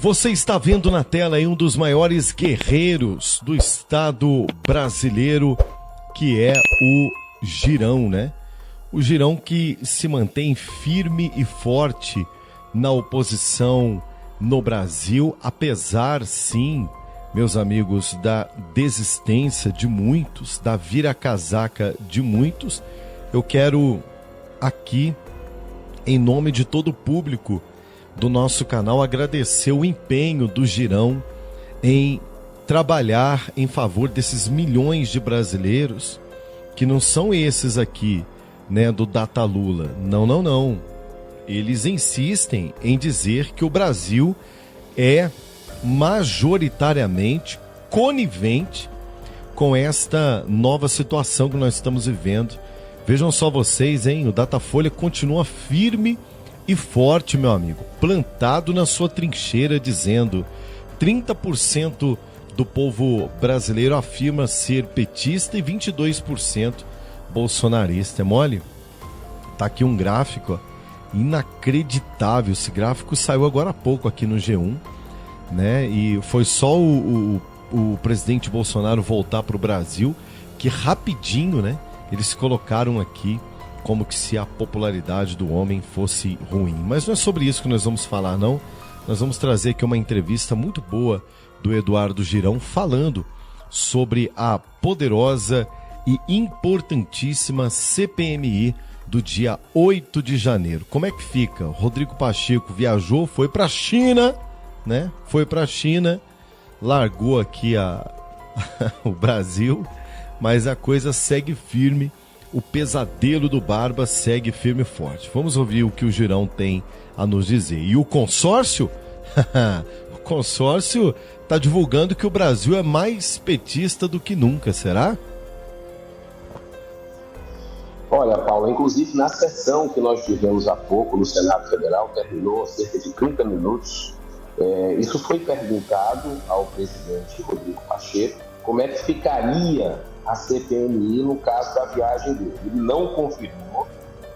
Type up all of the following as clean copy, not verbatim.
Você está vendo na tela aí um dos maiores guerreiros do Estado brasileiro, que é o Girão, né? O Girão que se mantém firme e forte na oposição no Brasil, apesar, sim, meus amigos, da desistência de muitos, da vira-casaca de muitos. Eu quero aqui, em nome de todo o público do nosso canal, agradecer o empenho do Girão em trabalhar em favor desses milhões de brasileiros que não são esses aqui, né, do Data Lula. Não. Eles insistem em dizer que o Brasil é majoritariamente conivente com esta nova situação que nós estamos vivendo. Vejam só vocês, hein? O Datafolha continua firme e forte, meu amigo, plantado na sua trincheira, dizendo 30% do povo brasileiro afirma ser petista e 22% bolsonarista. É mole? Tá aqui um gráfico, ó, inacreditável. Esse gráfico saiu agora há pouco aqui no G1, né? E foi só o presidente Bolsonaro voltar para o Brasil que rapidinho, né, eles colocaram aqui como que se a popularidade do homem fosse ruim. Mas não é sobre isso que nós vamos falar, não. Nós vamos trazer aqui uma entrevista muito boa do Eduardo Girão falando sobre a poderosa e importantíssima CPMI do dia 8 de janeiro. Como é que fica? Rodrigo Pacheco viajou, foi para a China, né? Foi para a China, largou aqui o Brasil, mas a coisa segue firme. O pesadelo do Barba segue firme e forte. Vamos ouvir o que o Girão tem a nos dizer. E o consórcio? O consórcio está divulgando que o Brasil é mais petista do que nunca, será? Olha, Paulo, inclusive na sessão que nós tivemos há pouco no Senado Federal, terminou cerca de 30 minutos, isso foi perguntado ao presidente Rodrigo Pacheco, como é que ficaria a CPMI no caso da viagem dele. Ele não confirmou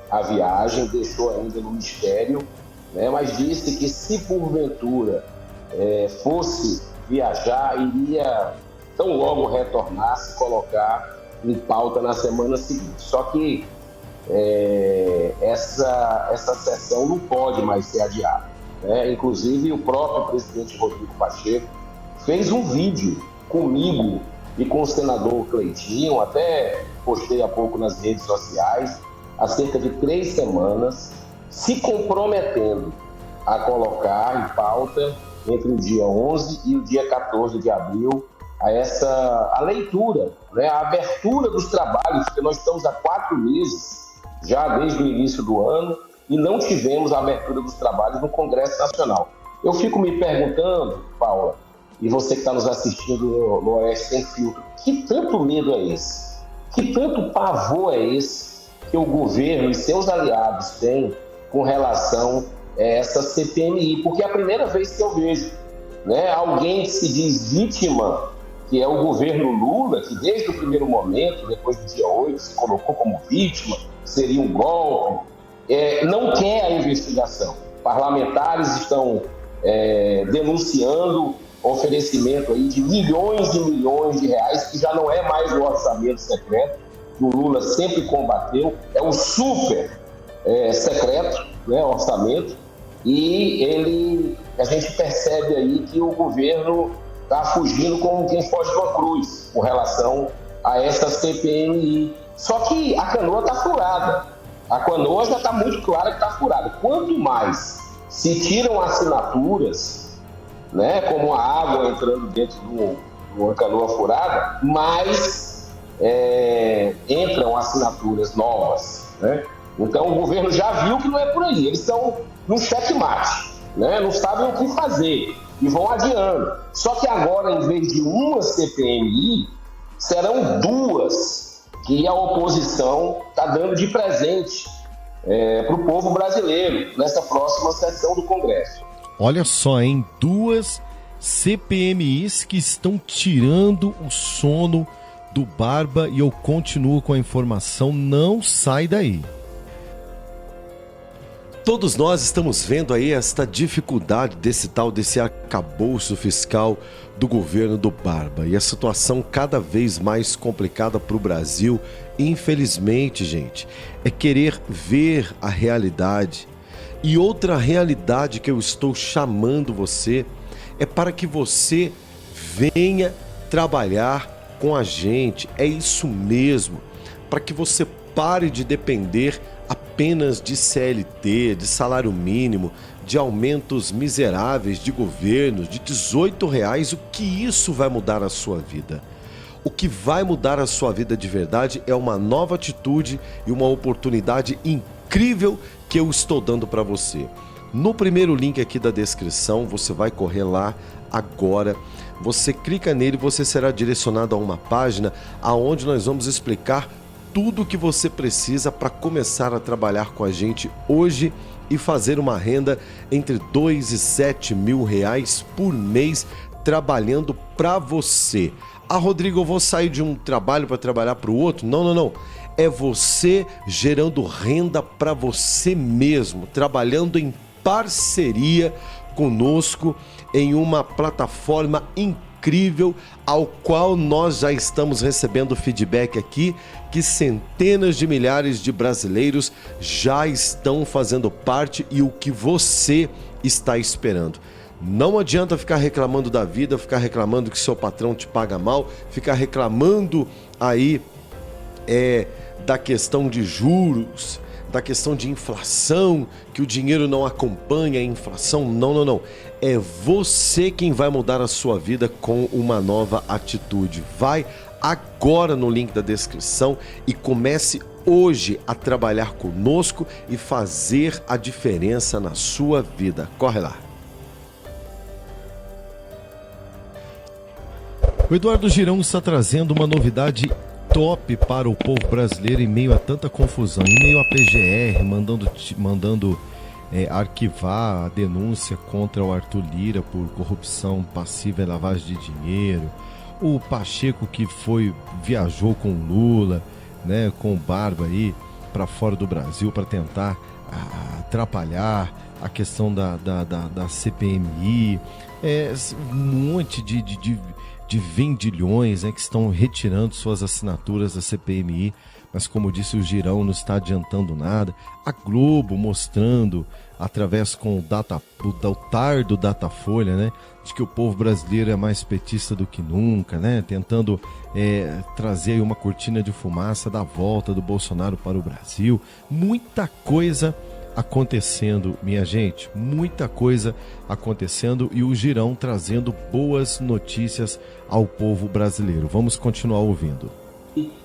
a viagem, deixou ainda no mistério, né, mas disse que se porventura fosse viajar, iria tão logo retornar, se colocar em pauta na semana seguinte. Só que essa sessão não pode mais ser adiada, né? Inclusive, o próprio presidente Rodrigo Pacheco fez um vídeo comigo e com o senador Cleitinho, até postei há pouco nas redes sociais, há cerca de 3 semanas, se comprometendo a colocar em pauta entre o dia 11 e o dia 14 de abril a leitura, né, a abertura dos trabalhos, porque nós estamos há 4 meses, já desde o início do ano, e não tivemos a abertura dos trabalhos no Congresso Nacional. Eu fico me perguntando, Paula, e você que está nos assistindo no Oeste Sem Filtro, que tanto medo é esse? Que tanto pavor é esse que o governo e seus aliados têm com relação a essa CPMI? Porque é a primeira vez que eu vejo, né, alguém que se diz vítima, que é o governo Lula, que desde o primeiro momento, depois do dia 8, se colocou como vítima, seria um golpe, não quer a investigação. Parlamentares estão denunciando oferecimento aí de milhões e milhões de reais, que já não é mais o orçamento secreto, que o Lula sempre combateu, é um super secreto, né, orçamento, e a gente percebe aí que o governo está fugindo como quem foge de uma cruz com relação a essa CPMI. Só que a canoa está furada. A canoa já está muito clara que está furada. Quanto mais se tiram assinaturas, né, como a água entrando dentro de uma canoa furada, mais entram assinaturas novas, né? Então o governo já viu que não é por aí. Eles estão no checkmate, né? Não sabem o que fazer e vão adiando. Só que agora, em vez de uma CPMI, serão 2 que a oposição está dando de presente para o povo brasileiro nessa próxima sessão do Congresso. Olha só, hein? 2 CPMIs que estão tirando o sono do Barba, e eu continuo com a informação, não sai daí. Todos nós estamos vendo aí esta dificuldade desse arcabouço fiscal do governo do Barba e a situação cada vez mais complicada para o Brasil. Infelizmente, gente, é querer ver a realidade. E outra realidade que eu estou chamando você é para que você venha trabalhar com a gente. É isso mesmo, para que você pare de depender apenas de CLT, de salário mínimo, de aumentos miseráveis de governos, de R$18. O que isso vai mudar a sua vida? O que vai mudar a sua vida de verdade é uma nova atitude e uma oportunidade incrível que eu estou dando para você. No primeiro link aqui da descrição, você vai correr lá agora. Você clica nele e você será direcionado a uma página onde nós vamos explicar tudo o que você precisa para começar a trabalhar com a gente hoje e fazer uma renda entre R$2 e R$7.000 por mês trabalhando para você. Rodrigo, eu vou sair de um trabalho para trabalhar para o outro? Não. É você gerando renda para você mesmo, trabalhando em parceria conosco em uma plataforma incrível, ao qual nós já estamos recebendo feedback aqui, que centenas de milhares de brasileiros já estão fazendo parte e o que você está esperando. Não adianta ficar reclamando da vida, ficar reclamando que seu patrão te paga mal, ficar reclamando aí da questão de juros, da questão de inflação, que o dinheiro não acompanha a inflação. Não. É você quem vai mudar a sua vida com uma nova atitude. Vai agora no link da descrição e comece hoje a trabalhar conosco e fazer a diferença na sua vida. Corre lá. O Eduardo Girão está trazendo uma novidade top para o povo brasileiro em meio a tanta confusão, em meio a PGR mandando arquivar a denúncia contra o Arthur Lira por corrupção passiva e lavagem de dinheiro, o Pacheco que viajou com o Lula, né, com o Barba aí para fora do Brasil para tentar atrapalhar a questão da CPMI, um monte de vendilhões, que estão retirando suas assinaturas da CPMI, mas como disse o Girão, não está adiantando nada. A Globo mostrando, através com o tardo Datafolha, né, de que o povo brasileiro é mais petista do que nunca, né, tentando trazer aí uma cortina de fumaça da volta do Bolsonaro para o Brasil. Muita coisa acontecendo, minha gente, muita coisa acontecendo e o Girão trazendo boas notícias ao povo brasileiro. Vamos continuar ouvindo.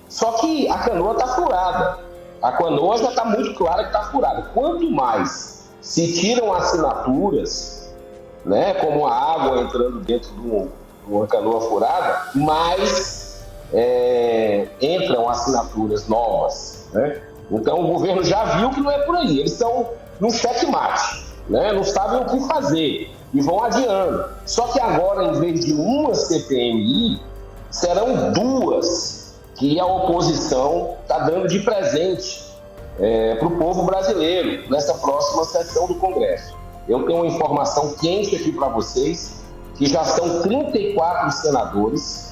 Só que a canoa está furada. A canoa já está muito clara que está furada. Quanto mais se tiram assinaturas, né, como a água entrando dentro de uma canoa furada, mais entram assinaturas novas, né? Então o governo já viu que não é por aí. Eles estão num checkmate, né? Não sabem o que fazer e vão adiando. Só que agora, em vez de uma CPMI, serão duas que a oposição está dando de presente para o povo brasileiro nessa próxima sessão do Congresso. Eu tenho uma informação quente aqui para vocês, que já são 34 senadores,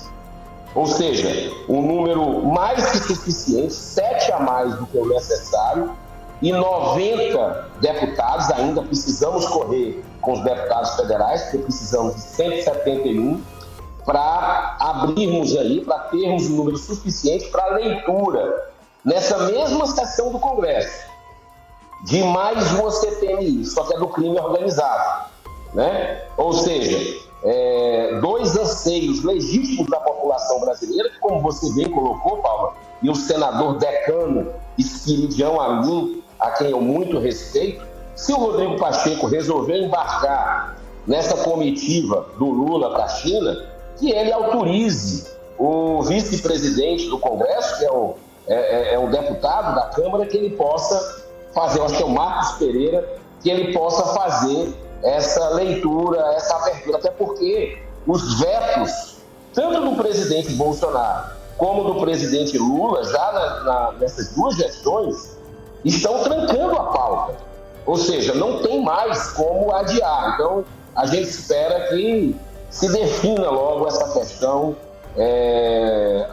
ou seja, um número mais que suficiente, 7 a mais do que o necessário, e 90 deputados. Ainda precisamos correr com os deputados federais, porque precisamos de 171, para abrirmos aí, para termos um número suficiente para leitura, nessa mesma sessão do Congresso, de mais uma CPMI, só que é do crime organizado, né? Ou seja, dois anseios legítimos da população brasileira, que, como você bem colocou, Paula, e o senador decano Espiridião Amin, a quem eu muito respeito, se o Rodrigo Pacheco resolver embarcar nessa comitiva do Lula para a China, que ele autorize o vice-presidente do Congresso, que é um deputado da Câmara, que ele possa fazer, eu acho que é o Marcos Pereira, que ele possa fazer essa leitura, essa abertura, até porque os vetos, tanto do presidente Bolsonaro como do presidente Lula, já nessas duas gestões, estão trancando a pauta. Ou seja, não tem mais como adiar. Então, a gente espera que se defina logo essa questão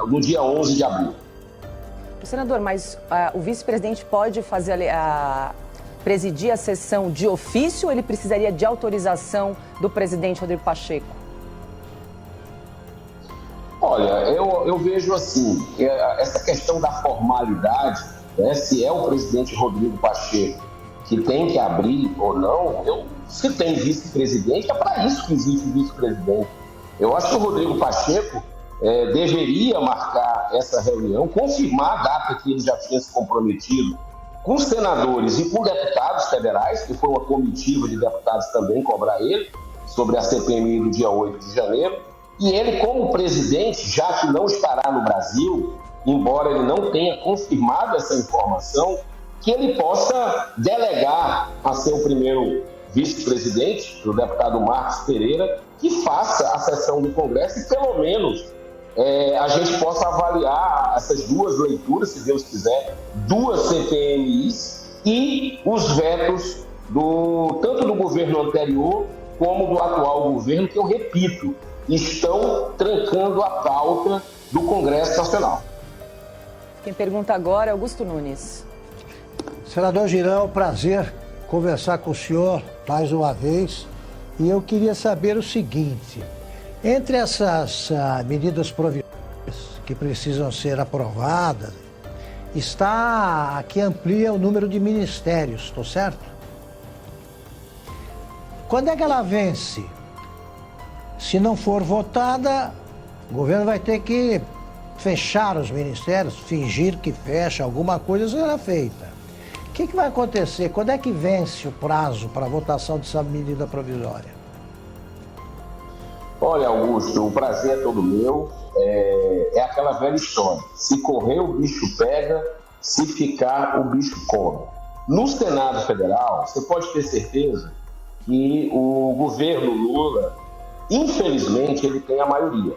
no dia 11 de abril. Senador, mas o vice-presidente pode presidir a sessão de ofício ou ele precisaria de autorização do presidente Rodrigo Pacheco? Olha, eu vejo assim, que essa questão da formalidade, né, se é o presidente Rodrigo Pacheco que tem que abrir ou não, se tem vice-presidente, é para isso que existe vice-presidente. Eu acho que o Rodrigo Pacheco deveria marcar essa reunião, confirmar a data que ele já tinha se comprometido com os senadores e com deputados federais, que foi uma comitiva de deputados também cobrar ele sobre a CPMI do dia 8 de janeiro. E ele, como presidente, já que não estará no Brasil, embora ele não tenha confirmado essa informação, que ele possa delegar a seu primeiro vice-presidente, o deputado Marcos Pereira, que faça a sessão do Congresso e, pelo menos, a gente possa avaliar essas duas leituras, se Deus quiser, duas CPMIs e os vetos tanto do governo anterior como do atual governo, que eu repito, estão trancando a pauta do Congresso Nacional. Quem pergunta agora é Augusto Nunes. Senador Girão, prazer conversar com o senhor mais uma vez. E eu queria saber o seguinte: entre essas medidas provisórias que precisam ser aprovadas, está a que amplia o número de ministérios, estou certo? Quando é que ela vence? Se não for votada, o governo vai ter que fechar os ministérios, fingir que fecha, alguma coisa será feita. O que vai acontecer? Quando é que vence o prazo para a votação dessa medida provisória? Olha, Augusto, o prazer é todo meu. É aquela velha história. Se correr, o bicho pega. Se ficar, o bicho come. No Senado Federal, você pode ter certeza que o governo Lula, infelizmente, ele tem a maioria.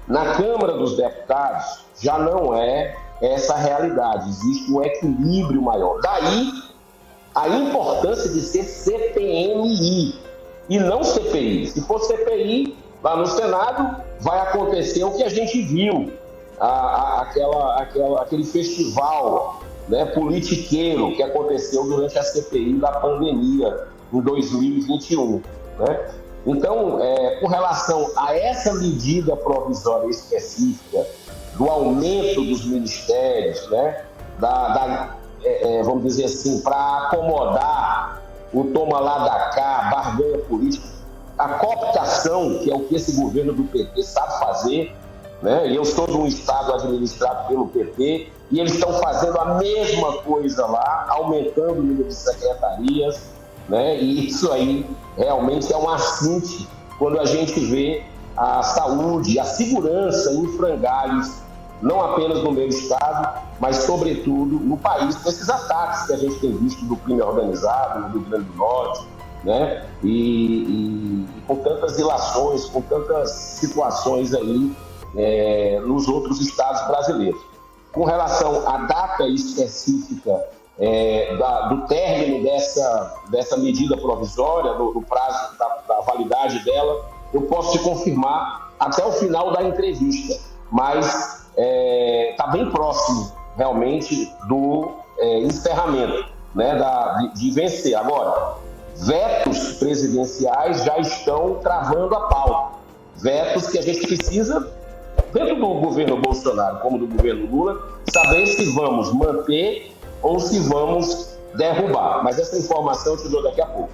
Na Câmara dos Deputados, já não é essa a realidade. Existe um equilíbrio maior. Daí, a importância de ser CPMI e não CPI. Se for CPI, lá no Senado, vai acontecer o que a gente viu, aquele festival, né, politiqueiro que aconteceu durante a CPI da pandemia em 2021. Né? Então, com relação a essa medida provisória específica do aumento dos ministérios, né, vamos dizer assim, para acomodar o toma lá da cá, barganha política, a cooptação, que é o que esse governo do PT sabe fazer, né? Eu sou de um estado administrado pelo PT e eles estão fazendo a mesma coisa lá, aumentando o número de secretarias, né? E isso aí realmente é um assinte quando a gente vê a saúde, a segurança em frangalhos, não apenas no meu estado, mas sobretudo no país, com esses ataques que a gente tem visto do crime organizado no Rio Grande do Norte, né? E com tantas ilações, com tantas situações aí nos outros estados brasileiros. Com relação à data específica do término dessa medida provisória, do prazo da validade dela, eu posso te confirmar até o final da entrevista, mas está bem próximo realmente do encerramento, né, de vencer. Agora, vetos presidenciais já estão travando a pauta. Vetos que a gente precisa, tanto do governo Bolsonaro como do governo Lula, saber se vamos manter ou se vamos derrubar. Mas essa informação eu te dou daqui a pouco.